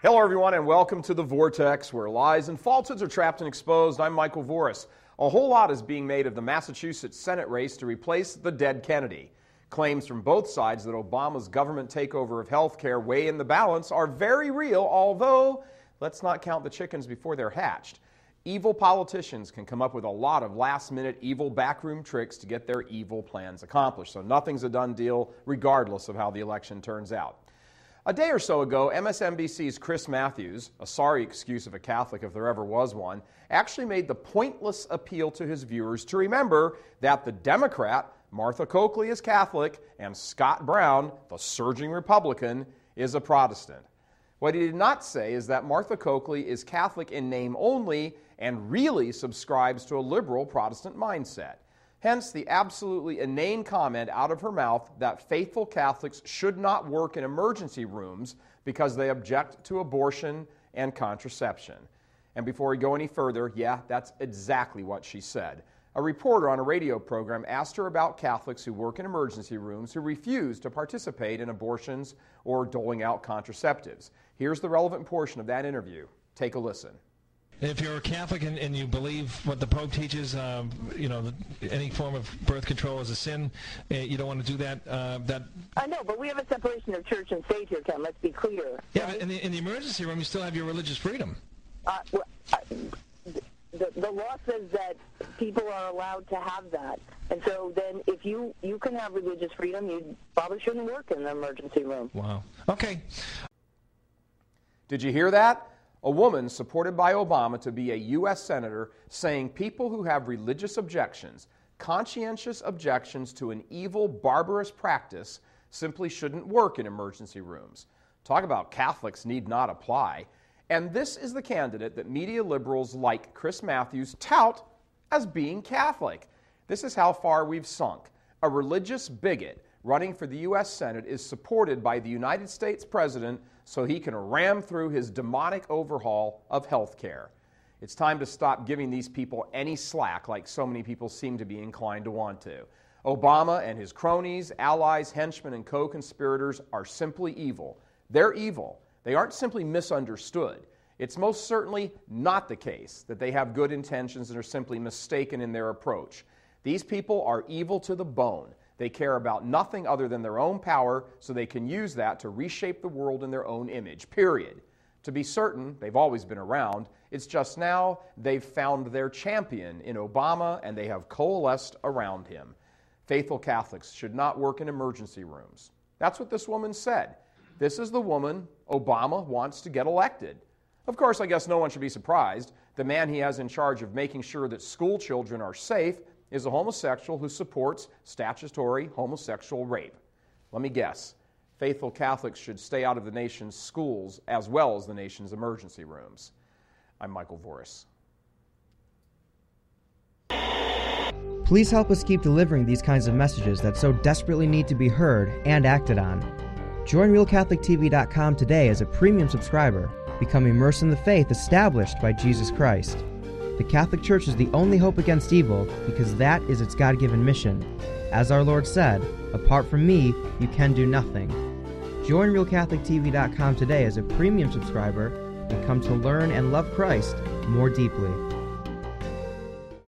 Hello, everyone, and welcome to the Vortex, where lies and falsehoods are trapped and exposed. I'm Michael Voris. A whole lot is being made of the Massachusetts Senate race to replace the dead Kennedy. Claims from both sides that Obama's government takeover of health care weigh in the balance are very real, although let's not count the chickens before they're hatched. Evil politicians can come up with a lot of last-minute evil backroom tricks to get their evil plans accomplished, so nothing's a done deal regardless of how the election turns out. A day or so ago, MSNBC's Chris Matthews, a sorry excuse of a Catholic if there ever was one, actually made the pointless appeal to his viewers to remember that the Democrat, Martha Coakley, is Catholic, and Scott Brown, the surging Republican, is a Protestant. What he did not say is that Martha Coakley is Catholic in name only and really subscribes to a liberal Protestant mindset. Hence, the absolutely inane comment out of her mouth that faithful Catholics should not work in emergency rooms because they object to abortion and contraception. And before we go any further, yeah, that's exactly what she said. A reporter on a radio program asked her about Catholics who work in emergency rooms who refuse to participate in abortions or doling out contraceptives. Here's the relevant portion of that interview. Take a listen. If you're a Catholic and you believe what the Pope teaches, any form of birth control is a sin, you don't want to do that. I know, but we have a separation of church and state here, Ken. Let's be clear. Yeah, right? But in the emergency room, you still have your religious freedom. The law says that people are allowed to have that. And so then if you can have religious freedom, you probably shouldn't work in the emergency room. Wow. Okay. Did you hear that? A woman supported by Obama to be a U.S. Senator saying people who have religious objections, conscientious objections to an evil, barbarous practice, simply shouldn't work in emergency rooms. Talk about Catholics need not apply. And this is the candidate that media liberals like Chris Matthews tout as being Catholic. This is how far we've sunk. A religious bigot running for the U.S. Senate is supported by the United States President so he can ram through his demonic overhaul of health care. It's time to stop giving these people any slack like so many people seem to be inclined to want to. Obama and his cronies, allies, henchmen, and co-conspirators are simply evil. They're evil. They aren't simply misunderstood. It's most certainly not the case that they have good intentions and are simply mistaken in their approach. These people are evil to the bone. They care about nothing other than their own power, so they can use that to reshape the world in their own image, period. To be certain, they've always been around. It's just now they've found their champion in Obama, and they have coalesced around him. Faithful Catholics should not work in emergency rooms. That's what this woman said. This is the woman Obama wants to get elected. Of course, I guess no one should be surprised. The man he has in charge of making sure that school children are safe is a homosexual who supports statutory homosexual rape. Let me guess. Faithful Catholics should stay out of the nation's schools as well as the nation's emergency rooms. I'm Michael Voris. Please help us keep delivering these kinds of messages that so desperately need to be heard and acted on. Join RealCatholicTV.com today as a premium subscriber. Become immersed in the faith established by Jesus Christ. The Catholic Church is the only hope against evil because that is its God-given mission. As our Lord said, apart from me, you can do nothing. Join RealCatholicTV.com today as a premium subscriber and come to learn and love Christ more deeply.